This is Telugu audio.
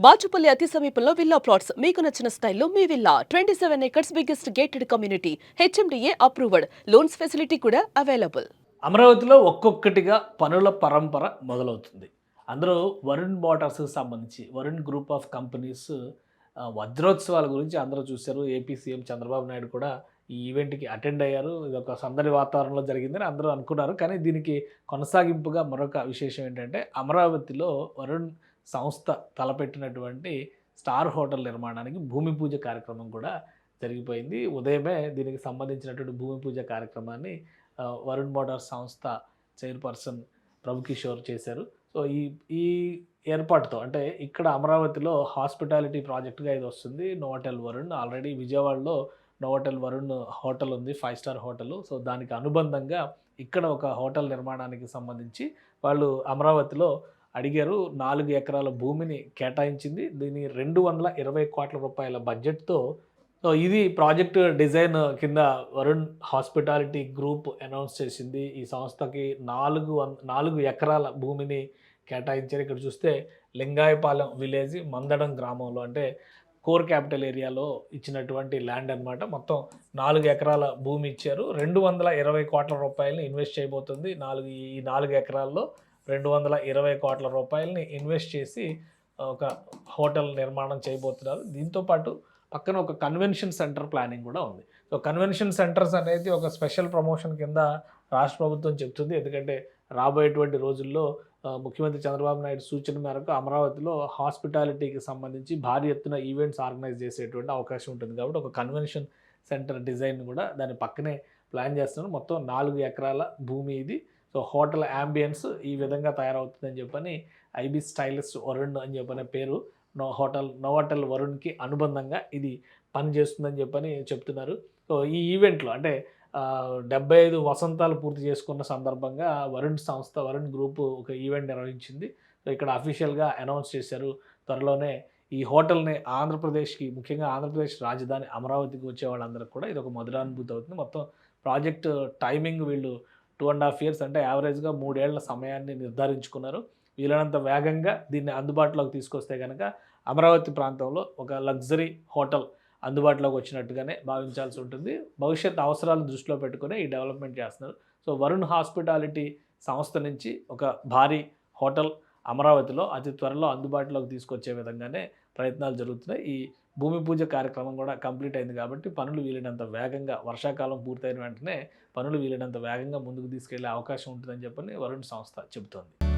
బాచుపల్లి అతి సమీపంలో విల్లా ప్లాట్స్ మీకు నచ్చిన స్టైల్లో మీ villa 27 acres biggest gated community HMDA approved loans facility కూడా అవైలబుల్. అమరావతిలో ఒక్కొక్కటిగా పనుల పరంపర మొదలవుతుంది. అందులో వరుణ్ మోటార్స్‌కి సంబంధించి వరుణ్ గ్రూప్ ఆఫ్ కంపెనీస్ వజ్రోత్సవాల గురించి అందరూ చూసారు. ఏపీ సీఎం చంద్రబాబు నాయుడు కూడా ఈ ఈవెంట్‌కి అటెండ్ అయ్యారు. ఇదొక సందడి వాతావరణంలో జరిగిందని అందరూ అనుకున్నారు. కానీ దీనికి కొనసాగింపుగా మరొక విశేషం ఏంటంటే అమరావతిలో వరుణ్ సంస్థ తలపెట్టినటువంటి స్టార్ హోటల్ నిర్మాణానికి భూమి పూజ కార్యక్రమం కూడా జరిగిపోయింది. ఉదయమే దీనికి సంబంధించినటువంటి భూమి పూజ కార్యక్రమాన్ని వరుణ్ మోటార్స్ సంస్థ చైర్పర్సన్ ప్రభుకిషోర్ చేశారు. సో, ఈ ఈ ఏర్పాటుతో అంటే ఇక్కడ అమరావతిలో హాస్పిటాలిటీ ప్రాజెక్ట్‌గా ఇది వస్తుంది. నోవాటెల్ వరుణ్ ఆల్రెడీ విజయవాడలో నోవాటెల్ వరుణ్ హోటల్ ఉంది. 5 స్టార్ హోటలు. సో, దానికి అనుబంధంగా ఇక్కడ ఒక హోటల్ నిర్మాణానికి సంబంధించి వాళ్ళు అమరావతిలో అడిగారు. 4 ఎకరాల భూమిని కేటాయించింది. దీని 220,00,00,000 బడ్జెట్‌తో సో, ఇది ప్రాజెక్ట్ డిజైన్ కింద వరుణ్ హాస్పిటాలిటీ గ్రూప్ అనౌన్స్ చేసింది. ఈ సంస్థకి 4 ఎకరాల భూమిని కేటాయించారు. ఇక్కడ చూస్తే లింగాయపాలెం విలేజ్ మందడం గ్రామంలో అంటే కోర్ క్యాపిటల్ ఏరియాలో ఇచ్చినటువంటి ల్యాండ్ అనమాట. మొత్తం 4 ఎకరాల భూమి ఇచ్చారు. 220,00,00,000 ఇన్వెస్ట్ చేయబోతుంది. ఈ 4 ఎకరాల్లో 220,00,00,000 ఇన్వెస్ట్ చేసి ఒక హోటల్ నిర్మాణం చేయబోతున్నారు. దీంతో పాటు పక్కన ఒక కన్వెన్షన్ సెంటర్ ప్లానింగ్ కూడా ఉంది. సో, కన్వెన్షన్ సెంటర్స్ అనేది ఒక స్పెషల్ ప్రమోషన్ కింద రాష్ట్ర ప్రభుత్వం చెప్తుంది. ఎందుకంటే రాబోయేటువంటి రోజుల్లో ముఖ్యమంత్రి చంద్రబాబు నాయుడు సూచన మేరకు అమరావతిలో హాస్పిటాలిటీకి సంబంధించి భారీ ఎత్తున ఈవెంట్స్ ఆర్గనైజ్ చేసేటువంటి అవకాశం ఉంటుంది. కాబట్టి ఒక కన్వెన్షన్ సెంటర్ డిజైన్ కూడా దాని పక్కనే ప్లాన్ చేస్తున్నారు. మొత్తం 4 ఎకరాల భూమి ఇది. సో, హోటల్ యాంబియన్స్ ఈ విధంగా తయారవుతుందని చెప్పని ఐబీ స్టైలిస్ట్ వరుణ్ అని చెప్పనే పేరు నోవాటెల్ వరుణ్‌కి అనుబంధంగా ఇది పనిచేస్తుందని చెప్పని చెప్తున్నారు. సో, ఈ ఈవెంట్‌లో అంటే 75 వసంతాలు పూర్తి చేసుకున్న సందర్భంగా వరుణ్ సంస్థ వరుణ్ గ్రూప్ ఒక ఈవెంట్ నిర్వహించింది. సో, ఇక్కడ అఫీషియల్‌గా అనౌన్స్ చేశారు. త్వరలోనే ఈ హోటల్‌ని ఆంధ్రప్రదేశ్‌కి ముఖ్యంగా ఆంధ్రప్రదేశ్ రాజధాని అమరావతికి వచ్చే వాళ్ళందరికీ కూడా ఇదొక మధురానుభూతి అవుతుంది. మొత్తం ప్రాజెక్ట్ టైమింగ్ వీళ్ళు 2.5 ఇయర్స్ అంటే యావరేజ్‌గా 3 ఏళ్ల సమయాన్ని నిర్ధారించుకున్నారు. వీలైనంత వేగంగా దీన్ని అందుబాటులోకి తీసుకొస్తే గనక అమరావతి ప్రాంతంలో ఒక లగ్జరీ హోటల్ అందుబాటులోకి వచ్చినట్టుగానే భావించాల్సి ఉంటుంది. భవిష్యత్ అవసరాలను దృష్టిలో పెట్టుకొని ఈ డెవలప్‌మెంట్ చేస్తున్నారు. సో, వరుణ్ హాస్పిటాలిటీ సంస్థ నుంచి ఒక భారీ హోటల్ అమరావతిలో అతి త్వరలో అందుబాటులోకి తీసుకొచ్చే విధంగానే ప్రయత్నాలు జరుగుతున్నాయి. ఈ భూమి పూజ కార్యక్రమం కూడా కంప్లీట్ అయింది కాబట్టి పనులు వీలైనంత వేగంగా వర్షాకాలం పూర్తయిన వెంటనే పనులు వీలైనంత వేగంగా ముందుకు తీసుకెళ్లే అవకాశం ఉంటుందని చెప్పని వరుణ్ సంస్థ చెబుతోంది.